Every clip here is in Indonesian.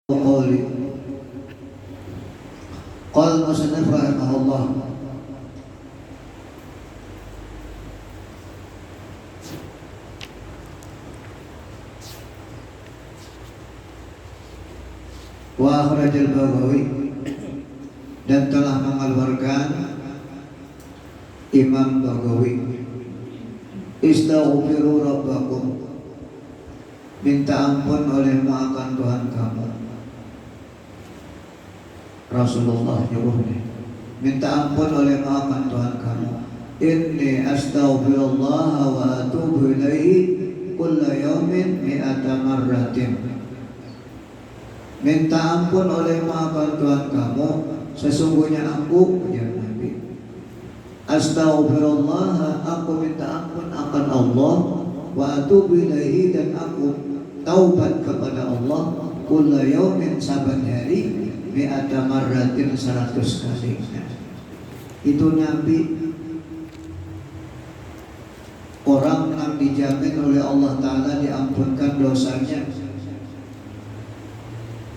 قولي قال المصنف رحمه الله wa akhrajal Baghawi, dan telah mengeluarkan Imam Baghawi, istaghfiru rabbakum, minta ampun olehmu akan Tuhan kamu. Rasulullah nyuruhnya, minta ampun olehmu akan Tuhan kamu. Inni astaghfirullah wa atubu ilaihi kulla yawmin mi'ata marratin. Minta ampun olehmu akan Tuhan kamu, sesungguhnya aku, ya Nabi, astaghfirullah, aku minta ampun akan Allah, wa atubu ilaihi, dan aku taubat kepada Allah, kulla yaumin, saban hari, mi'ata marratin, 100 kali. Itu Nabi, orang yang dijamin oleh Allah Ta'ala diampunkan dosanya,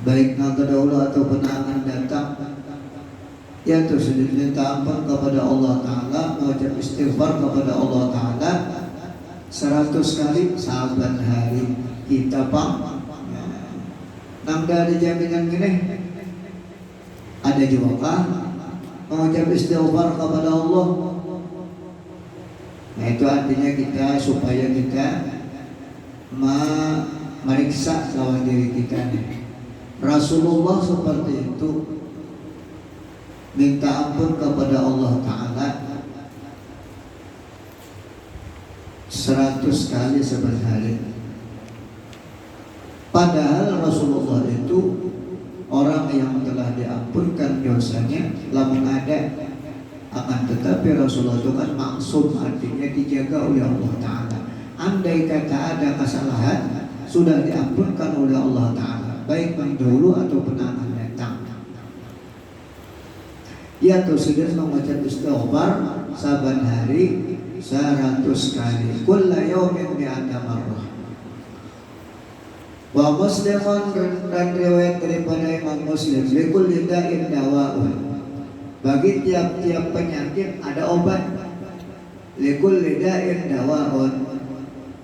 baik naga dahulu atau penangan datang, yaitu sudah minta ampun kepada Allah Ta'ala, mengucap istighfar kepada Allah Ta'ala 100 kali saban hari. Kita pang nang ada jaminan gini, ada juga kan mengucap istighfar kepada Allah. Nah itu artinya kita, supaya kita meriksa lawan diri kita nih. Rasulullah seperti itu, minta ampun kepada Allah Ta'ala 100 kali sehari. Padahal Rasulullah itu orang yang telah diampunkan dosanya, lamun ada, akan tetapi Rasulullah itu kan maksum, artinya dijaga oleh Allah Ta'ala. Andai kata ada kesalahan, sudah diampunkan oleh Allah Ta'ala, baik pendahulu atau penangan datang. Ya tuh sudah mengucap istighfar saban hari 100 kali. Kulla yaumin mi'ata marrah. Wa Muslimun, dan riwayat daripada Imam Muslim, likulli da'in dawa'un, bagi tiap-tiap penyakit ada obat. Likulli da'in dawa'un,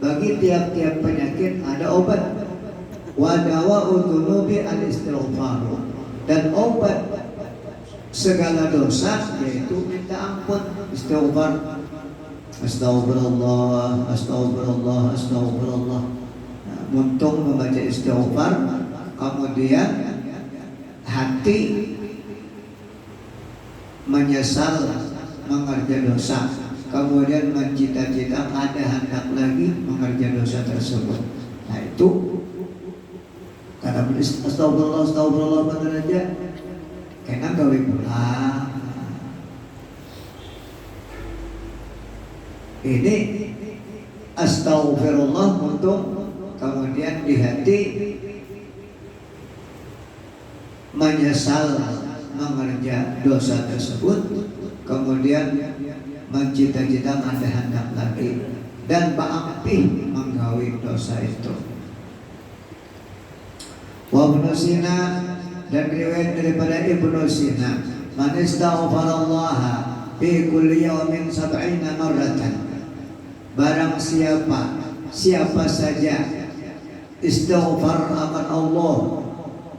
bagi tiap-tiap penyakit ada obat. Wa dawa'u dzunubi al-istighfar, dan obat segala dosa yaitu minta ampun, istighfar. Astagfirullah, astagfirullah, astagfirullah. Untung membaca istighfar, kemudian hati menyesal mengerja dosa, kemudian mencita-cita ada hendak lagi mengerja dosa tersebut. Nah itu karena astagfirullah, astagfirullah bener aja, kena gawe pulang. Ini astagfirullah untuk kemudian di hati menyesal mengerja dosa tersebut, kemudian mencita-cita ada hendak lagi, dan ba'ampih menggawi dosa itu. Wa Ibnu Sina, dan riwayat daripada Ibnu Sina, man istaghfarallaha fi kulli yawmin 70 marratan, barang siapa saja istighfar akan Allah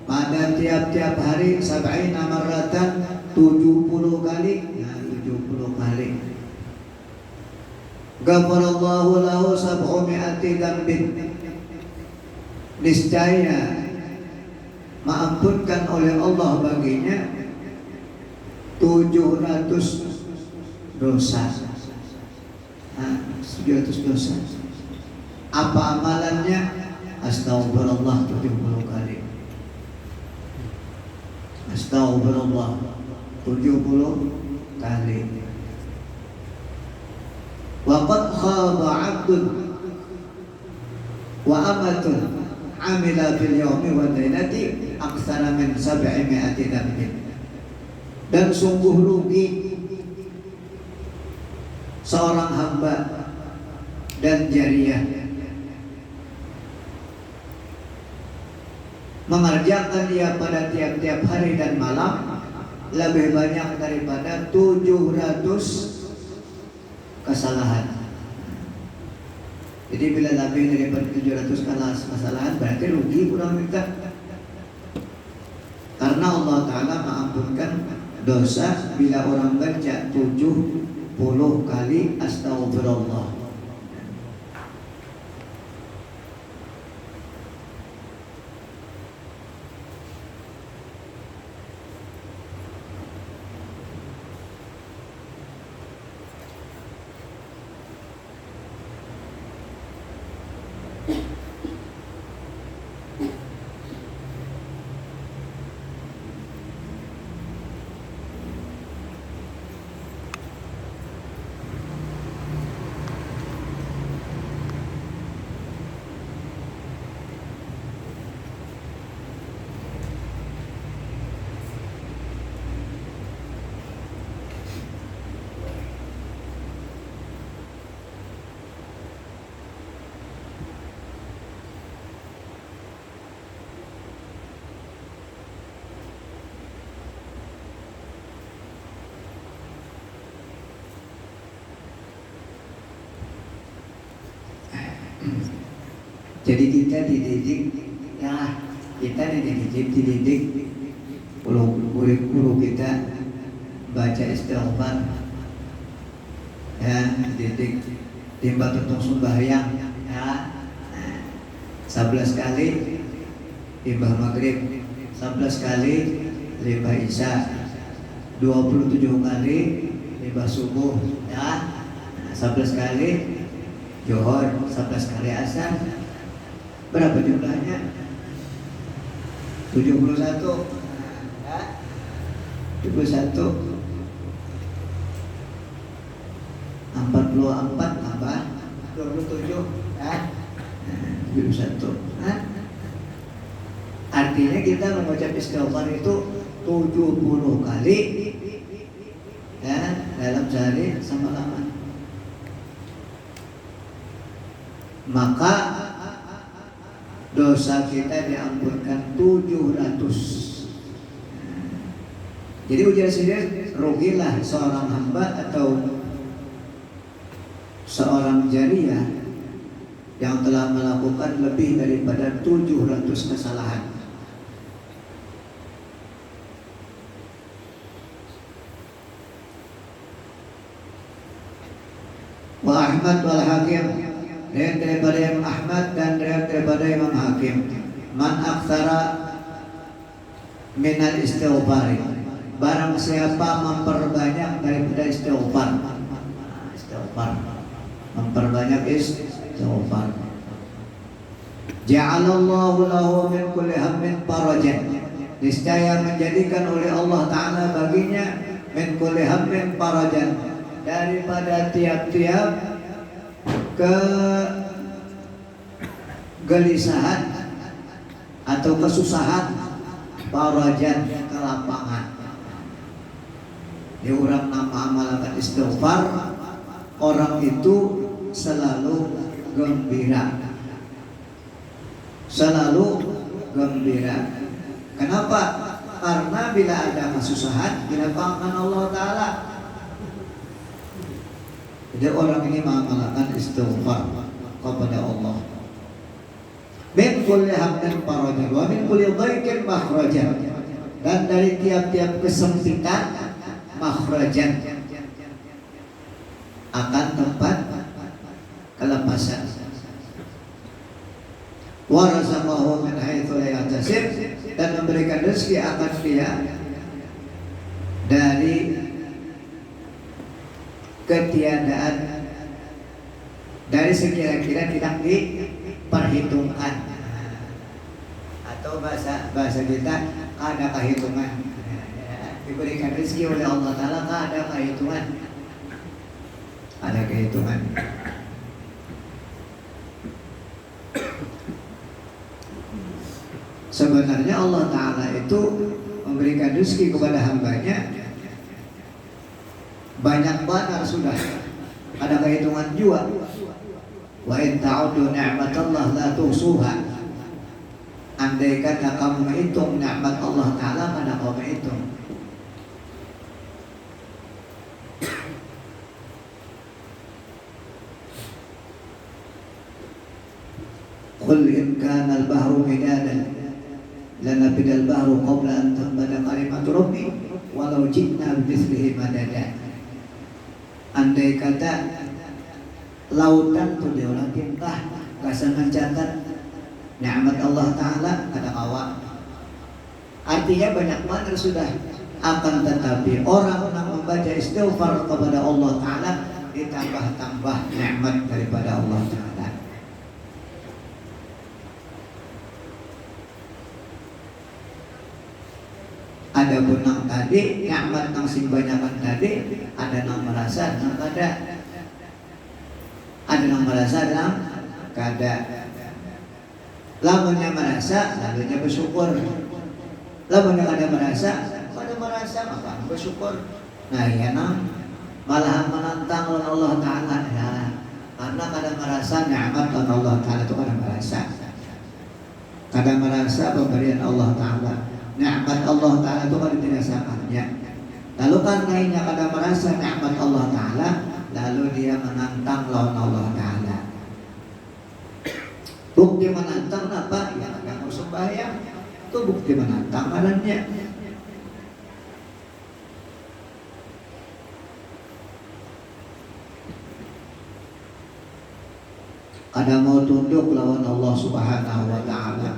pada tiap-tiap hari 70 marratan, 70 kali. Nah 70 kali, ghafarallahu lahu 700 dzambin, niscaya maampunkan oleh Allah baginya 700 dosa. Nah 700 dosa. Apa amalannya? Astagfirullah 70 kali. Astagfirullah 70 kali. Wa qad khaba 'abdun wa amatun amila fil yawmi wa lailati aktsara min 700 dzambin. Dan sungguh rugi seorang hamba dan jariyah mengerjakan dia pada tiap-tiap hari dan malam lebih banyak daripada 700 kesalahan. Jadi bila lebih daripada 700 kesalahan berarti rugi kurang minta. Karena Allah Ta'ala mengampunkan dosa bila orang baca 70 kali astagfirullah. Jadi kita dididik, ya kita dididik guru kita baca istighfar, ya dididik timba tutung sembahyang, ya 11 kali limbah maghrib, 11 kali limbah isya, 27 kali limbah subuh, ya 11 kali Johor, 11 kali asar. Berapa jumlahnya? 71 ya? 71 44 tambah 27 ya? 71 nah, artinya kita mengucap istighfar itu 70 kali ya, dalam sehari semalam. Maka dosa kita diampunkan 700. Jadi ujar sendiri, rugilah seorang hamba atau seorang jariah yang telah melakukan lebih daripada 700 kesalahan. Wa Ahmad wal Hakim, riwayat daripada Imam Ahmad dan riwayat daripada Imam Hakim, man aktsara minal istighfar, barang siapa memperbanyak daripada istighfar, memperbanyak istighfar, ja'alallahu lahu min kulli hammin farajan, niscaya menjadikan oleh Allah Ta'ala baginya min kulli hammin farajan, daripada tiap-tiap kegelisahan atau kesusahan, farajan, kelapangan. Di orang nama amalkan istighfar, orang itu selalu gembira, selalu gembira. Kenapa? Karena bila ada kesusahan dilapangkan Allah Ta'ala. Jadi orang ini mengamalkan istighfar kepada Allah. Min kulli hamdin farajan wa min kulli dhaikin makhrajan, dan dari tiap-tiap kesempitan makhrajan, akan tempat kelepasan. Wa razaqahu min haitsu la yahtasib, dan memberikan rezeki akan dia dari ketiadaan, dari sekira-kira tidak diperhitungkan, atau bahasa kita ada kehitungan. Diberikan rezeki oleh Allah Ta'ala ada kehitungan, ada kehitungan. Sebenarnya Allah Ta'ala itu memberikan rezeki kepada hambanya banyak banget sudah, ada kehitungan juga. Wa in ta'udu ni'matallah la tuhsuha. Andai kata kamu menghitung nikmat Allah Ta'ala, mana kau menghitung? Qul in kana al-bahru midadan lanafida al-bahru qabla an tanfada kalimatu rabbi walau ji'na bimithlihi madada. Andai kata lautan tu dia tintah rasa mencatat nikmat Allah Ta'ala kada kawa. Artinya banyak mana sudah, akan tetapi orang yang membaca istighfar kepada Allah Ta'ala ditambah-tambah nikmat daripada Allah Ta'ala. Ada benang tadi, nikmat yang sing banyakan tadi, ada yang merasa yang kada, ada yang merasa yang kada. Lamunnya merasa, lalunya bersyukur. Lamunnya kada merasa maka bersyukur. Nah ya nang malahan menantang oleh Allah Ta'ala ya, karena kada merasa nikmat oleh Allah Ta'ala itu kada merasa. Kada merasa pemberian Allah Ta'ala. Nikmat Allah Ta'ala itu kada dirasakannya. Lalu karena ini kada merasa nikmat Allah Ta'ala, lalu dia menantang lawan Allah Ta'ala. Bukti menantang apa? Ya kamu sembahyang. Itu bukti menantang adanya. Ada mau tunduk lawan Allah Subhanahu wa Ta'ala.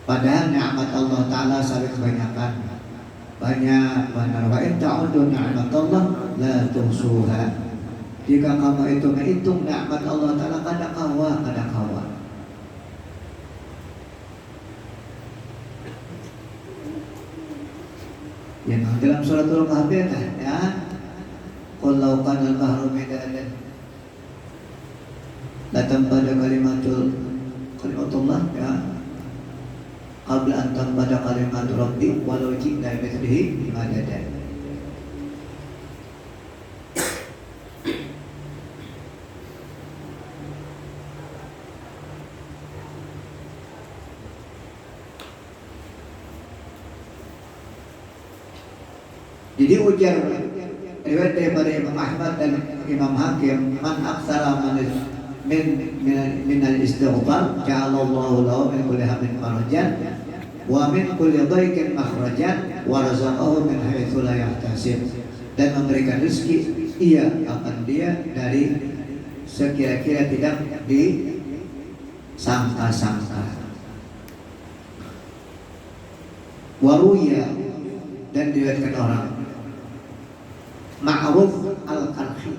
Padahal nikmat Allah Ta'ala sangat kebanyakan. Banyak benar. Wa in ta'udu ni'matallah la tuhsuha. Jika kamu itu menghitung nikmat Allah Ta'ala, kada kawa. Ya, dalam suratul Kahfi ya, qul law kana al-bahru midadan la tanfada kalimatullah ya qabla an tanfada kalimatu rabbi walau ji'na bimithlihi madada. Jadi ujar riwayat daripada Imam Ahmad dan Imam Hakim, man aktsara min al-istighfar ja'alallahu lahu min kulli hammin farajan wa min kulli dhaiqin makhrajan wa razaqahu min haitsu la yahtasib. Dan memberikan rezeki ia akan dia dari sekira-kira tidak disangka-sangka. Waruya, dan diriwayatkan orang Ma'ruf al-Qarhi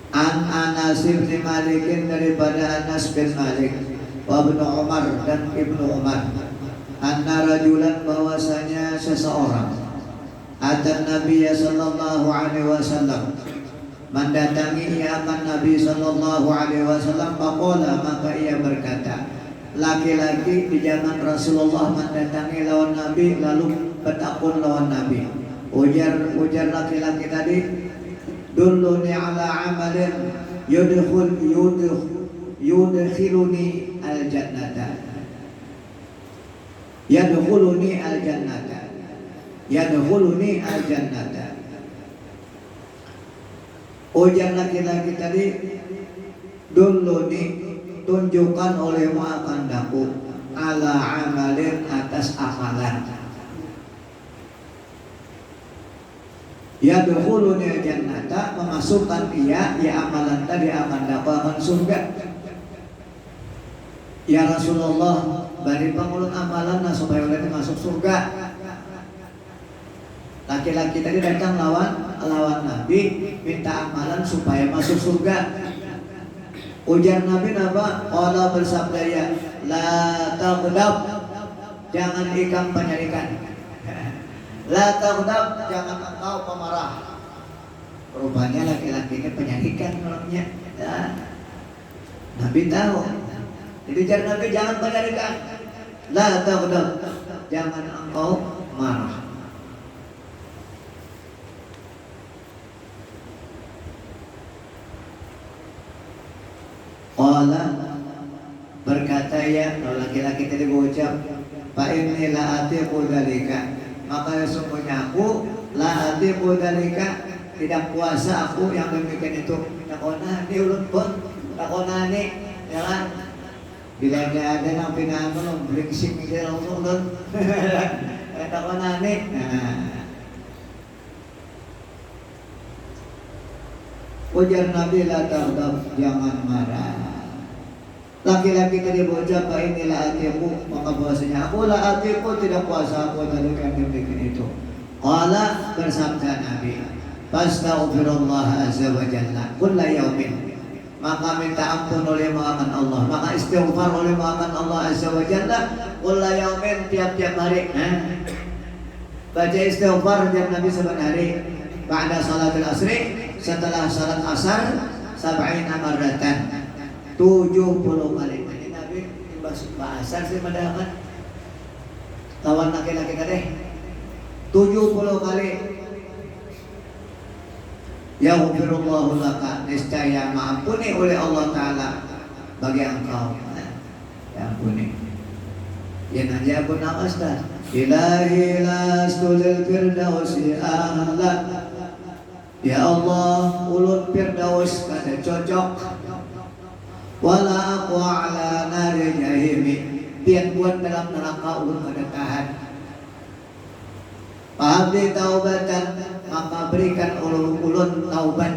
an Anas bin Malik, daripada Anas bin Malik wa Ibnu Umar dan Ibnu Umar, anna rajulan, bahwasanya seseorang, atan Nabi sallallahu alaihi wasallam, mendatangi ia akan Nabi sallallahu alaihi wasallam, faqala, maka ia berkata, laki-laki di zaman Rasulullah mendatangi lawan Nabi lalu bertakun lawan Nabi. Ujar laki-laki tadi, dulluni ala amalin yudkhiluni al-jannata. Yadkhuluni al-jannata. Ujar laki-laki tadi, dulluni, tunjukkan olehmu akan daku, ala amalin, atas amalan, yadkhuluni jannata, memasukkan ia, ya amalan tadi akan dapat surga. Ya Rasulullah, bari pangulut amalan nah supaya oleh masuk surga. Laki-laki tadi datang lawan Nabi, minta amalan supaya masuk surga. Ujar Nabi apa? Allah bersabda, ya la taghdab, jangan ikam penyarikan. La taghdab, jangan engkau pemarah. Rupanya laki-laki ini penyarikan orangnya. Ya. Nabi tahu. Jadi ujar Nabi, jangan penyarikan. La taghdab, jangan engkau marah. Qala, berkata ya, kalau laki-laki tadi berucap, fa inni la atiqu dzalika, maka sesungguhnya aku la atiqu dzalika, tidak kuasa aku yang demikian itu. Takona ni ulun pun, takona ni, ya kan? Bila ada yang pinangon, brengsek dia langsung ulun. Takona ni. Ujar Nabi, la taghdab, jangan marah. Laki-laki tadi berucap, ini la atiqu, maka bahasanya aku la atiqu, tidak kuasa aku dari yang demikian itu. Qala, bersabda Nabi, fastaghfirullah azza wa jalla kulla yaumin, maka minta ampun oleh makan Allah, maka istighfar oleh makan Allah azza wa jalla kulla yaumin, tiap-tiap hari. Baca istighfar tiap Nabi sebenarnya ba'da salatul asri, setelah salat asar, sab'ina marratan, 70 kali. Jadi Nabi bahasa sih padahal lawan laki-laki tadi 70 kali. Yaghfirullahu laka, niscaya maampuni oleh Allah Ta'ala bagi engkau. Ya ampuni. Ya naja pun awasdah. Ilahi lastulil firdausi ahlan. Ya Allah, ulun firdaus kada cocok. Wala aku ala nari jahimi, tian buat dalam neraka ulun kada tahan. Pahabli taubatan, maka berikan ulun taubat.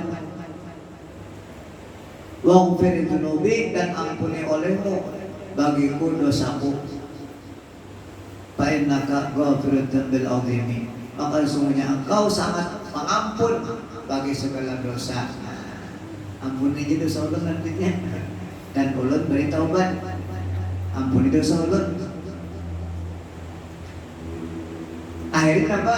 Waghfir dzunubi, dan ampuni olehmu bagiku dosaku. Fa innaka ghafirud dzambil azimi, maka sesungguhnya engkau sangat pengampun bagi segala dosa. Ampuni aja dosa ulun nantinya, dan ulun beri taubat. Ampuni dosa ulun. Akhirnya apa?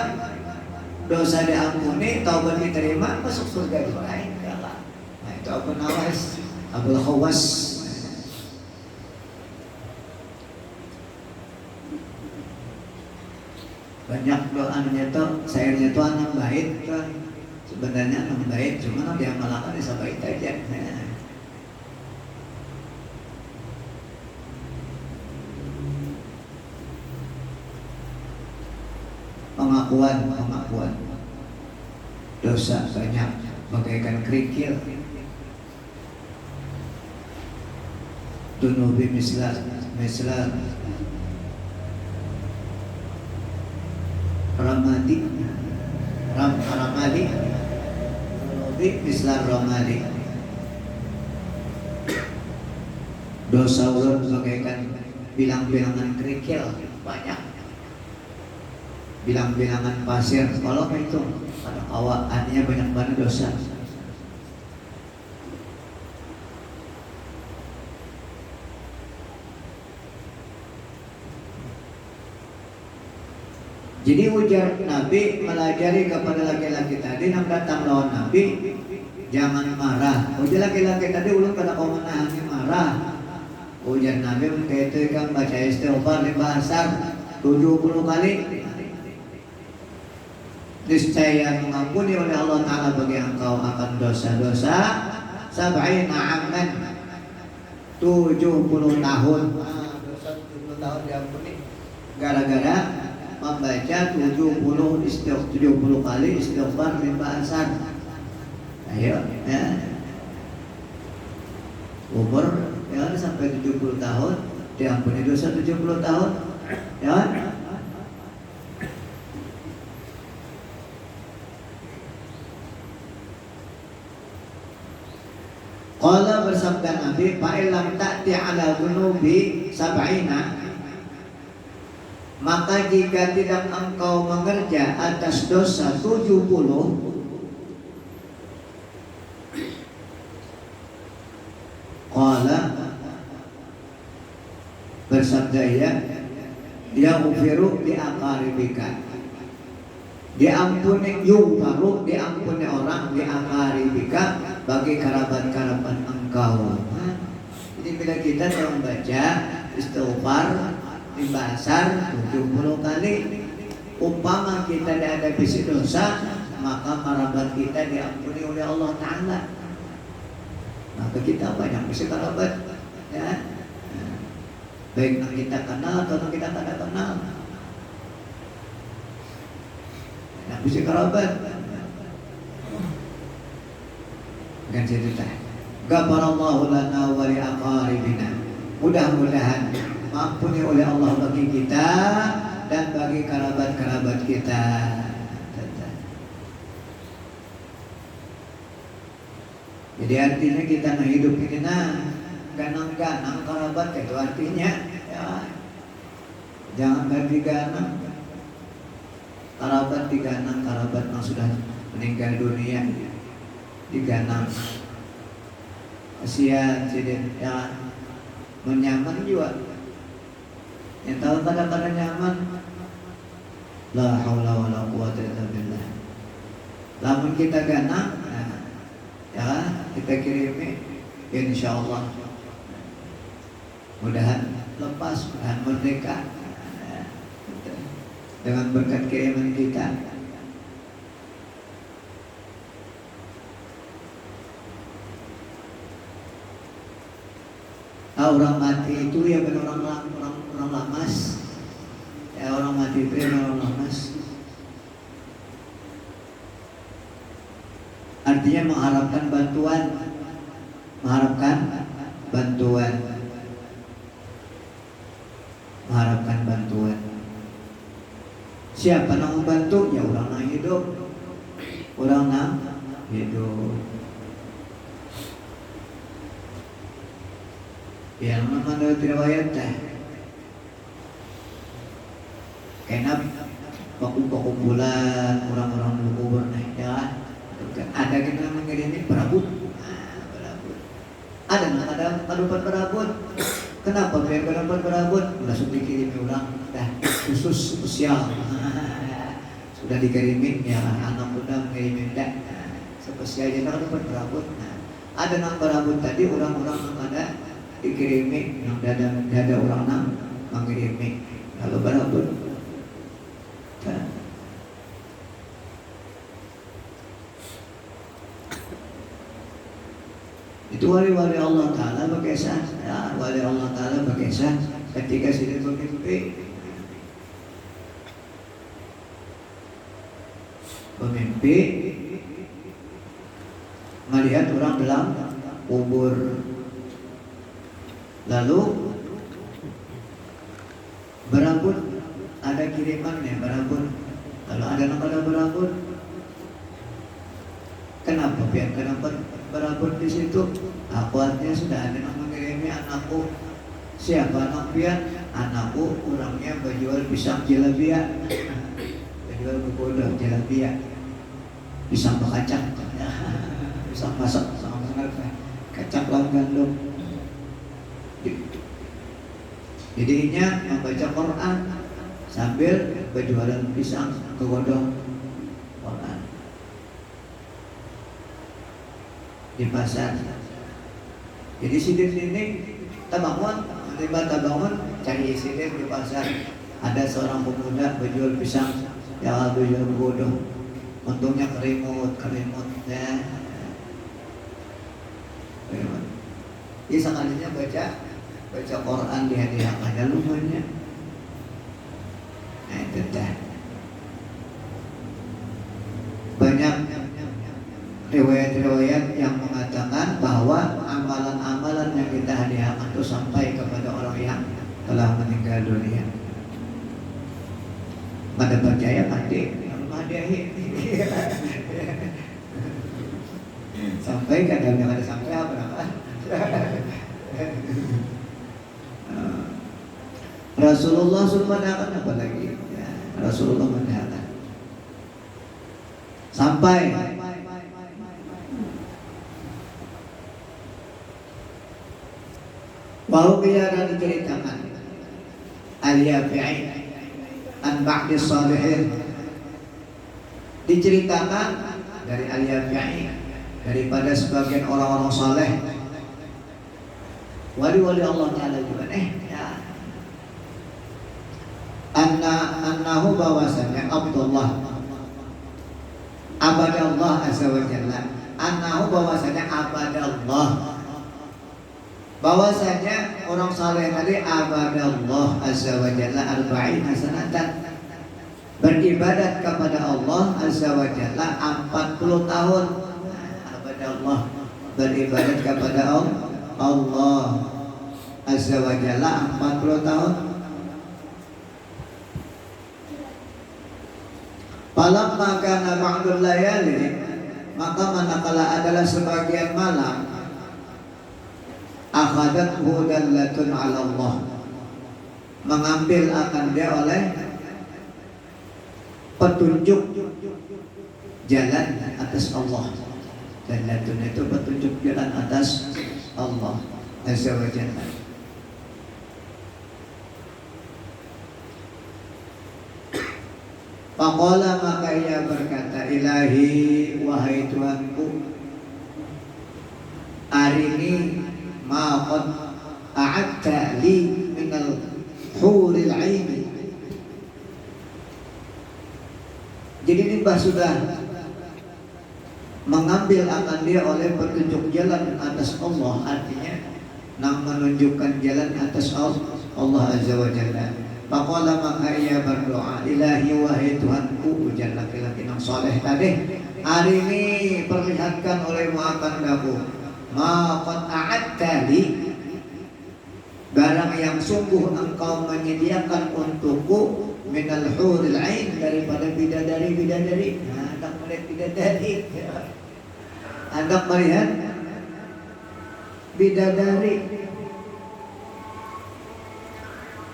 Dosa diampuni, taubat diterima, masuk surga juga. Nah itu Abu Nawas, Abul Khawas. Banyak doanya tuh, sayurnya tuh anak baik kan. Sebenarnya anak baik, cuma dia malahkan bisa baik aja. Pengakuan dosa banyak bagaikan kerikil. Dunubi mislah ramadi dunubi mislah ramadi. Dosa ulun bagaikan bilang-bilangan kerikil, banyak bilang-bilangan pasir. Kalau itu pada awaannya banyak banget dosa. Jadi ujar Nabi melajari kepada laki-laki tadi yang datang lawan Nabi, jangan marah. Ujar laki-laki tadi ulun kada kau menahani marah. Ujar Nabi itu kan baca istighfar di bahasa 70 kali. Niscaya mengampuni oleh Allah Ta'ala bagi engkau akan dosa-dosa sab'ina amman, 70 tahun. Dosa 70 tahun diampuni gara-gara membaca 70 kali istighfar min ba'asan. Ayo ya. Umur ya sampai 70 tahun diampuni dosa 70 tahun. Ya. Qala, bersabda Nabi, fa'ilam ta'ti ala dunubi sab'ina, maka jika tidak engkau mengerja atas dosa 70, qala, bersabda ya ufiru di aqaribika, diampuni yufaru, diampuni orang di aqaribika, bagi kerabat-kerabat engkau. Jadi bila kita yang baca istighfar di basar 70 kali, umpama kita ada bisi dosa, maka kerabat kita diampuni oleh Allah Ta'ala. Maka kita banyak bisi kerabat. baik yang kita kenal atau yang kita tidak kenal. Nah, bisa kerabat. Kan cerita. Ghafarallahu lana wa li aqaribina. Mudah-mudahan mampuni oleh Allah bagi kita dan bagi kerabat-kerabat kita. Jadi artinya kita hidup ini ganang-ganang kerabat itu artinya ya, jangan ganti-ganang kerabat diganang, kerabat yang sudah meninggal dunia diganang. Kasihan sidin ya, menyaman juga. Yang tahu kadang-kadang nyaman. La haula wala quwwata illa billah. Lamun kita ganang, nah, ya kita kirimi, insyaallah mudahan lepas, mudahan merdeka dengan berkat kiriman kita. Orang mati itu ya benar orang lamas. Ya orang mati itu ya orang lamas. Artinya mengharapkan bantuan, mengharapkan bantuan. Siapa yang membantu? Ya orang yang hidup. Orang yang hidup. Yang menurut riwayat karena kumpulan orang-orang kubur ya, ada kita mengirimi berabut. Ada berabut. Kenapa biar berabut? Langsung dikirimi orang, dah khusus spesial. Sudah dikirimin ya, anak muda mengirimin dah spesial aja kalau berabut. Ada yang berabut tadi orang-orang yang ada dikirimi, yang dada orang nang mengirimi kalau berabut. Itu wali-wali Allah Ta'ala berkisah ya, wali Allah Ta'ala berkisah ketika sidin bermimpi melihat orang dalam kubur, lalu berabut, ada kirimannya berabut. Kalau ada nama berabut, kenapa biar kenapa berabut di situ? Akhwatnya sudah ada yang mengirimi anakku. Siapa anak pian? Anakku orangnya berjual pisang jelabia, berjual begodoh jelabia, pisang bakacang, pisang masak sama kacang lawan gandum. Jadinya membaca Quran sambil berjualan pisang begodoh Quran di pasar. Jadi sidin ini tabangun, tiba tabangun cari sidin di pasar. Ada seorang pemuda berjual pisang, ya berjual begodoh. Untungnya kerimut ya. Dia sekalinya baca Quran di hadiahnya lumayan. Nah itu dah. Banyak riwayat-riwayat yang mengatakan bahwa amalan-amalan yang kita hadiahkan itu sampai kepada orang yang telah meninggal dunia. Pada percaya pasti hadiahi. Sampai kadang-kadang ada sampai apa? Rasulullah mendahakan apa lagi? Ya, Rasulullah mendahakan sampai bahwa biara diceritakan Al-Yafi'i an ba'di salihin, diceritakan dari Al-Yafi'i daripada sebagian orang-orang saleh, wali-wali Allah Ta'ala juga ya. Annahu bahwasanya Abdullah Abadallah Azza wa Jalla, annahu bahwasanya Abadallah bahwasanya orang saleh tadi abadallah azza wa jalla arba'in hasanatan, beribadat kepada Allah azza wa jalla 40 tahun. Abadallah, beribadat kepada Allah azza wa jalla 40 tahun. Falamma kana ba'dul layali, maka manakala adalah sebagian malam, akhadathu dallatun 'ala Allah, mengambil akan dia oleh petunjuk jalan atas Allah. Dallatun itu petunjuk jalan atas Allah azza wa jalla. Faqala, maka ia berkata, ilahi, wahai Tuhanku, arini ma qad a'adta li minal huril aini. Jadi Mbah sudah mengambil akan dia oleh petunjuk jalan atas Allah, artinya menunjukkan jalan atas Allah azza wa jalla. Faqala, maka ia berdoa, ilahi, wahai Tuhanku, ujar laki-laki yang soleh tadi, hari ini perlihatkan olehmu akan aku ma qad a'adta li, barang yang sungguh engkau menyediakan untukku, minal huril ain, daripada bidadari-bidadari. Nah, hendak melihat bidadari, hendak melihat bidadari.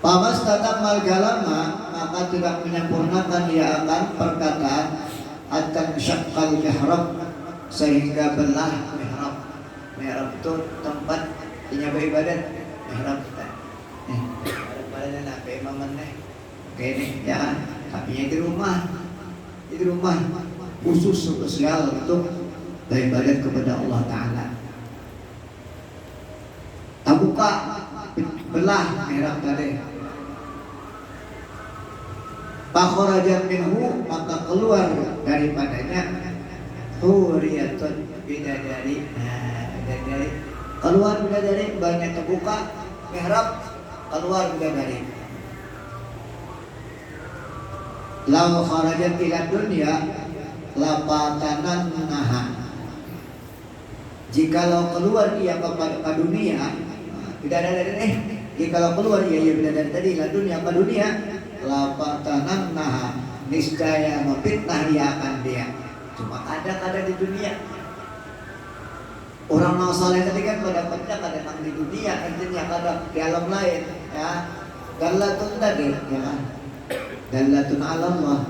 Pamas tatammal kalama, maka tidak menyempurnakan dia akan perkataan, hatta syaqqal mihrab, sehingga belah mihrab. Mihrab itu tempat beribadat. Mihrab kita badan apa imaman nih kayak ini ya, tapi di rumah khusus spesial untuk beribadat kepada Allah Ta'ala. Tabuka belah mihrab tadi. Fakhrajat minhu, maka keluar daripadanya huriyatun, bidadari. Nah, bidadari keluar, bidadari banyak terbuka mihrab, keluar bidadari. Law kharajat ila dunya lapatanan naha, jikalau keluar ia ke dunia, bidadari jikalau keluar ia bidadari tadi ila dunia, ke dunia, lapatanan naha, niscaya memfitnah ia akan dia. Cuma kadang-kadang di dunia orang mau saleh tadi kan kadang-kadang di dunia, intinya kadang di alam lain ya. Dallatun tadi ya kan, dallatun 'ala Allah.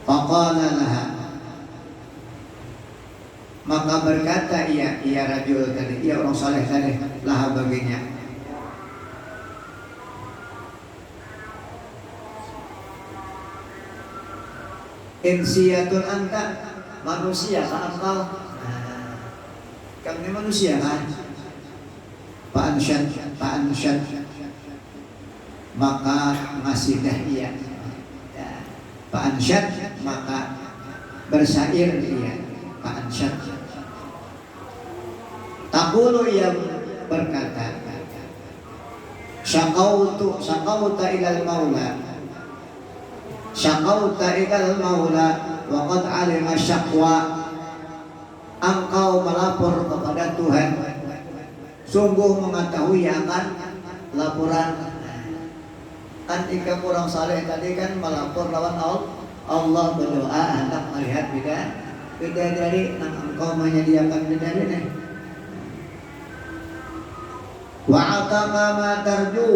Faqala laha, maka berkata ia rajul tadi, ia orang saleh tadi, laha baginya, insiyatun anta, manusia kah engkau? Kamu manusia kan? Fa'ansyad, maka ngasih dah ia. Fa'ansyad, maka bersair ia. Fa'ansyad. Taqulu, ia berkata, syaqauta ilal maula, syaqauta ilal maula wa qad 'alima syaqwa, engkau melapor kepada Tuhan, sungguh mengetahui akan laporan. Kan ikam orang saleh tadi kan melapor lawan Allah, berdoa hendak melihat bidadari, nang engkau menyediakan bidadari. Wa atama ma tarju,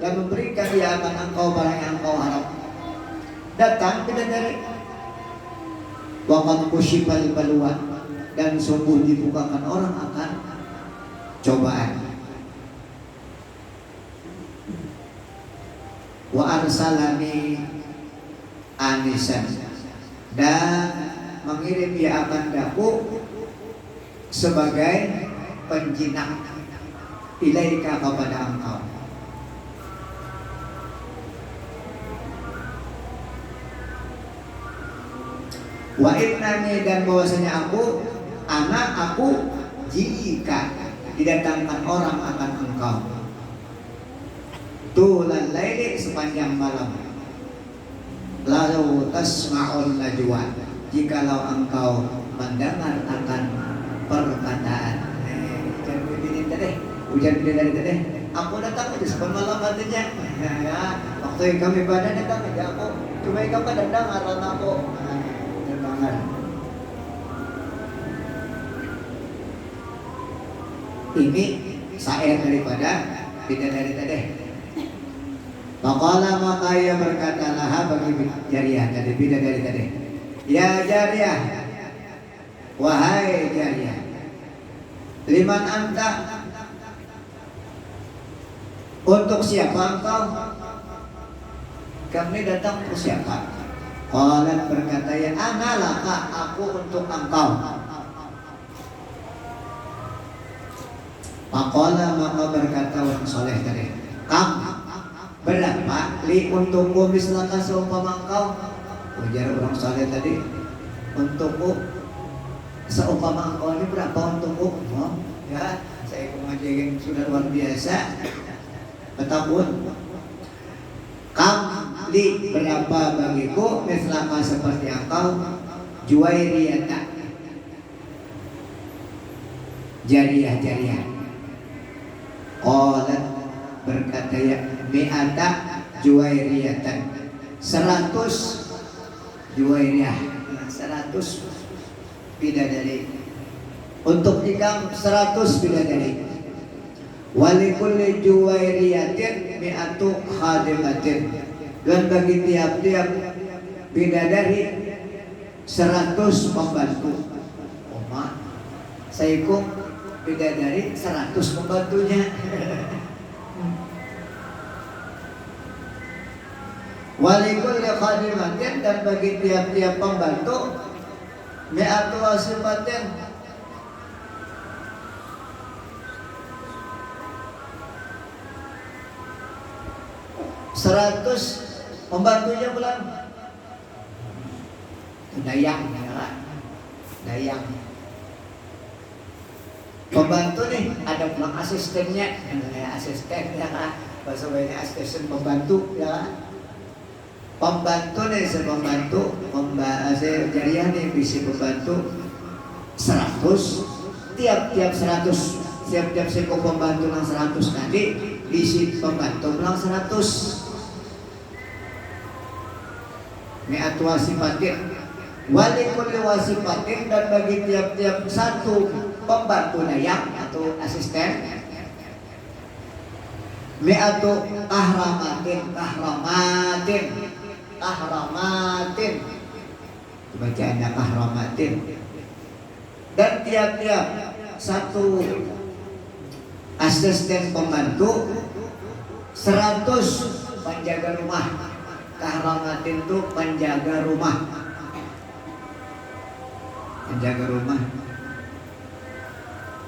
dan memberikan dia akan engkau barang yang engkau harap. Datang bidadari, wa qad kushifal balwa, dan sungguh dibukakan orang akan cobaan. Wa arsalani anisan, dan mengirim dia akan daku sebagai penjinak ilaika kepada engkau. Wa innani, dan bahwasanya aku aku jika didatangkan orang akan engkau tulal laili sepanjang malam, lalu tasma'un najwa, jikalau engkau mendengar akan perkataan. Hujan dari tadi. Aku datang aja sepan malam artinya. Ya, waktu yang kami pada datang aja aku. Cuma kamu kan datang aran aku. Dengar. Ini syair daripada bidadari tadi. Maqala maka ia berkata laha bagi Jariyah tadi, bidadari tadi. Ya Jariyah, wahai Jariyah, liman anta, untuk siapa engkau? Kami datang untuk siapa? Qalat berkata, ya ana laka, aku untuk engkau. Maqala maka berkata orang soleh tadi, berapa li untukku misalkan seumpama engkau? Ujar orang soleh tadi, untukku seumpama engkau ini berapa untukku? Oh, ya, saya pengajian sudah luar biasa. Betapun li berapa bagiku misalkan seperti engkau? Juwairiyata, jariyah. Qalat berkata, ya mi'ata juwairiyatan, 100 juwairiyah, 100 bidadari. Untuk ikam 100 bidadari. Walikulli juwairiyatin mi'atu khadimatin, dan bagi tiap-tiap bidadari 100 pembantu. Oma, saikum bidadari 100 pembantunya. Walikulli khadimatin, dan bagi tiap-tiap pembantu mi'atu wasifatin, 100 pembantunya bulan. Dayang, dayang. Pembantu nih, ada pulang asistennya, asisten ya kan, bahasa bahasa asisten pembantu ya kan. Pembantu nih, sepembantu, Jariyah nih bisa pembantu 100, tiap-tiap 100, tiap-tiap seko pembantu yang 100 tadi, isi pembantu bilang 100. Mi'at wasifatin, walikulli wasifatin, dan bagi tiap-tiap satu pembantu dayang atau asisten mi'atu kahramatin, bacaannya kahramatin, dan tiap-tiap satu asisten pembantu 100 penjaga rumah. Kahramatin itu penjaga rumah. Penjaga rumah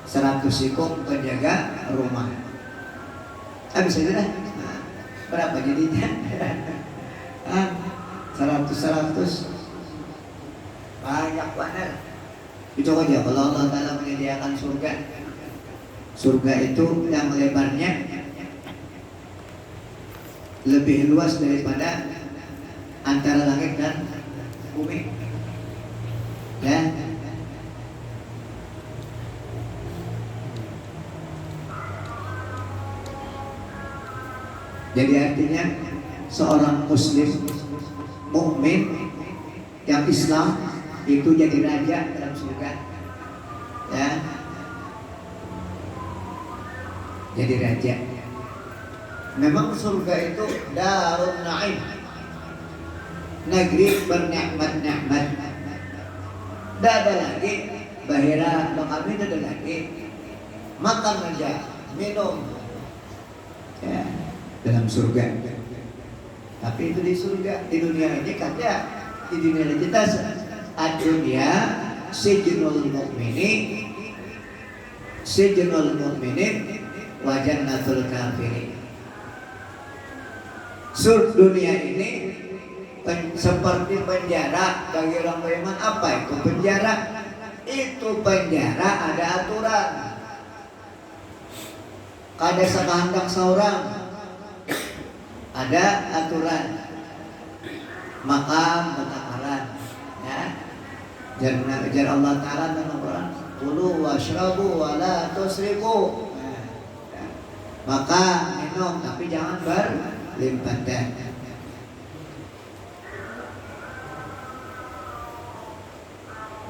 100 ikut penjaga rumah. Habis itu dah. Berapa jadinya? 100 banyak banget. Itu aja kalau Allah Ta'ala menyediakan surga. Surga itu yang lebarnya lebih luas daripada antara langit dan bumi. Ya. Jadi artinya seorang muslim mukmin yang Islam itu jadi raja dalam surga. Ya. Jadi raja. Memang surga itu darun na'im, negeri bernikmat-nikmat. Tidak ada lagi bahira kami, tidak ada lagi makan aja, minum ya, dalam surga. Tapi itu di surga. Di dunia ini kata, di dunia ini kita ad-dunya sijnul mu'minin wa jannatul kafirin. Dunia ini seperti penjara bagi orang beriman. Apa itu penjara? Itu penjara ada aturan. Kada sekehendak seorang, ada aturan. Makam bertakaran, ya. Jar Allah Ta'ala dalam Quran, kulu washrabu wala tusrifu. Maka minum tapi jangan berlimpah.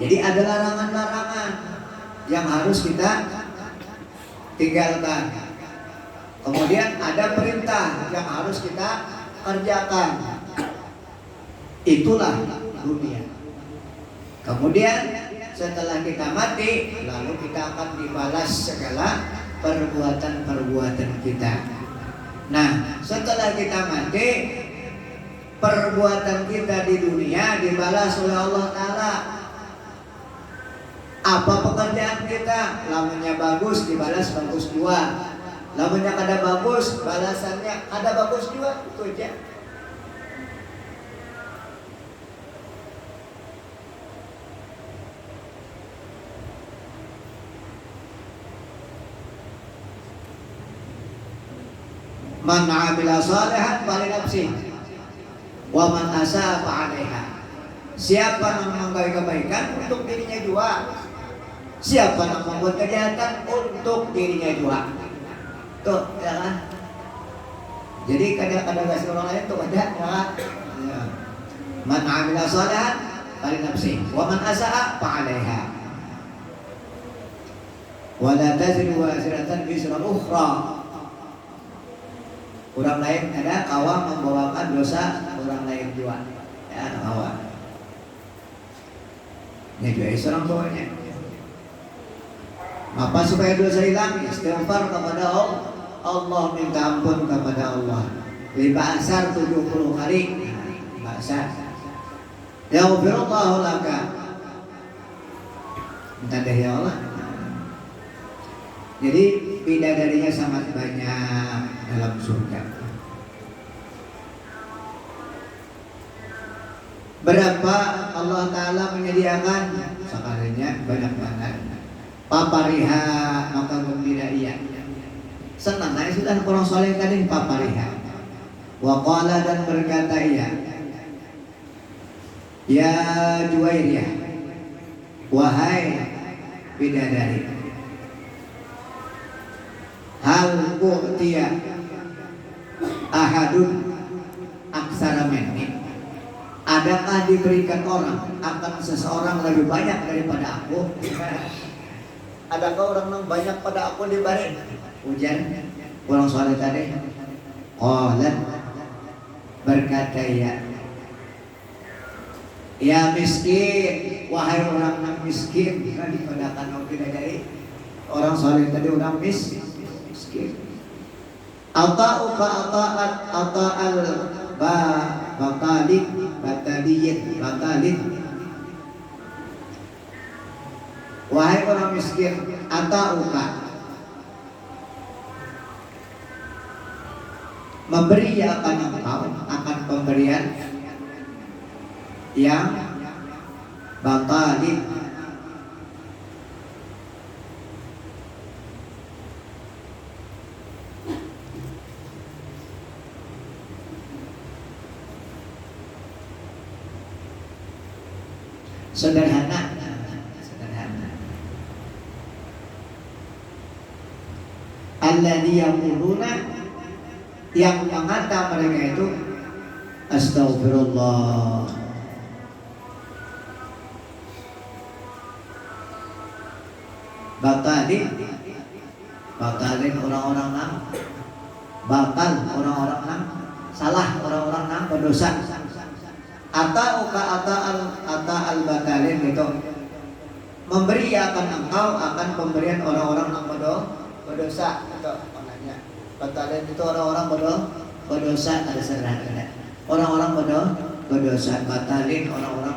Jadi ada larangan-larangan yang harus kita tinggalkan. Kemudian ada perintah yang harus kita kerjakan. Itulah dunia. Kemudian setelah kita mati, lalu kita akan dibalas segala perbuatan-perbuatan kita. Nah, setelah kita mati, perbuatan kita di dunia dibalas oleh Allah Ta'ala. Apa pekerjaan kita? Lamunnya bagus dibalas bagus juga. Lamunnya kada bagus, balasannya kada bagus juga. Itu aja. Man 'amila shalihan falinafsihi wa man asaa fa'alaiha. Siapa yang menggawe kebaikan untuk dirinya juga. Siapa yang membuat kejahatan untuk dirinya juga. Tuh, ya kan? Jadi kadang-kadang kasih orang lain tuh ada, ya kan? Ya. Man 'amila shalihan falinafsihi wa man asaa fa'alaiha. Wa la taziru waziratan wizra ukhra. Orang lain ada kawan membawakan dosa orang lain juga, ya kawan. Ini juga seorang bawanya. Apa supaya dosa hilang? Istighfar kepada Allah, minta ampun kepada Allah. Libasar 70 kali. Libasar. Yaghfirullahu laka. Minta dari Allah. Jadi bidadarinya sangat banyak dalam surga. Berapa Allah Ta'ala menyediakan? Sekalinya banyak banget. Papariha maka gembira ia. Senang saya sudah orang soleh tadi papariha. Wa qala dan berkata ia, ya Juwairiyah, wahai bidadari, hal u'tiya ahadun aksara minni. Adakah diberikan orang akan seseorang lebih banyak daripada aku? Adakah orang yang banyak pada aku diberi? Ujar orang soleh tadi. Qalat berkata ya miskin, wahai orang yang miskin. Dipadakan orang bidadari. Orang soleh tadi orang miskin. Ata'uka ata'al batalin wahai orang miskin, ata'uka memberi akan engkau akan pemberian yang batalin sederhana. Alladzi yaquluna, yang mengata mereka itu astagfirullah. Batalin orang-orang nang batal, orang-orang nang salah, orang-orang nang berdosa. Ata al batalin itu memberi akan engkau akan pemberian orang-orang yang berdosa. Itu maknanya batalin itu orang-orang berdosa. Ada sederhana orang-orang berdosa, batalin orang-orang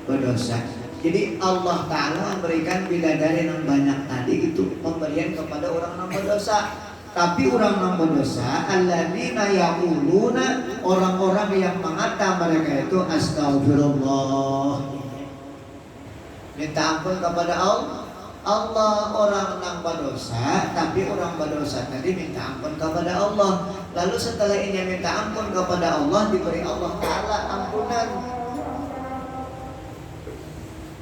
berdosa. Jadi Allah Ta'ala memberikan bidadari yang banyak tadi itu pemberian kepada orang yang berdosa. Tapi orang yang berdosa, alladzina yaquluna, orang-orang yang mengata mereka itu astagfirullah. Minta ampun kepada Allah. Orang berdosa, tapi orang berdosa tadi minta ampun kepada Allah. Lalu setelah ini minta ampun kepada Allah, diberi Allah Ta'ala ampunan.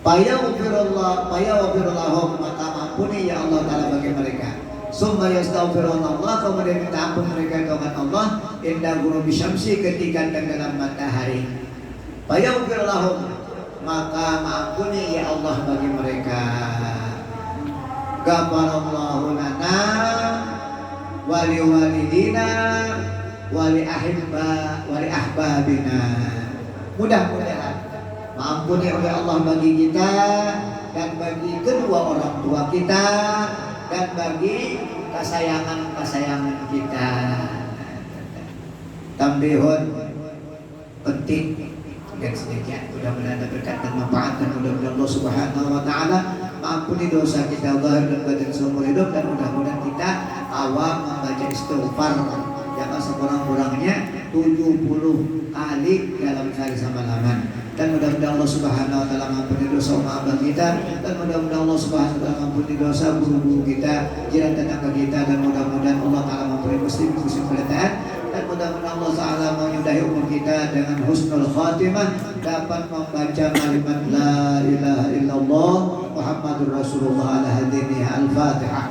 Fayaghfirullahu, maka ampuni ya Allah Ta'ala bagi mereka. Summa yastaghfirullah, kemudian minta ampun mereka kepada Allah inda ghurubi syamsi, ketika tenggelam matahari. Fayaghfirullahu, maka maampuni ya Allah bagi mereka. Ghafarallahu lana wali walidina wali ahbabina. Mudah-mudahan maampuni oleh Allah bagi kita dan bagi kedua orang tua kita dan bagi kesayangan kita. Tambihun penting dan sedikit, mudah-mudahan berkat dan manfaat, dan mudah-mudahan Allah Subhanahu wa Ta'ala mengampuni dosa kita zahir dan batin seumur hidup, dan mudah-mudahan kita awam membaca istighfar yang sekurang-kurangnya 70 kali dalam sehari semalam. Dan mudah-mudahan Allah Subhanahu wa Ta'ala mengampuni dosa abah kita, dan mudah-mudahan Allah Subhanahu wa Ta'ala mengampuni dosa guru-guru kita, jiran tetangga kita, dan mudah-mudahan Allah Ta'ala mengampuni muslim pada taat, dan mudah-mudahan Allah Ta'ala menyudahi umur kita dengan husnul khatimah, dapat membaca kalimat la ilaha illallah Muhammadur Rasulullah ala hadiniha al-Fatihah.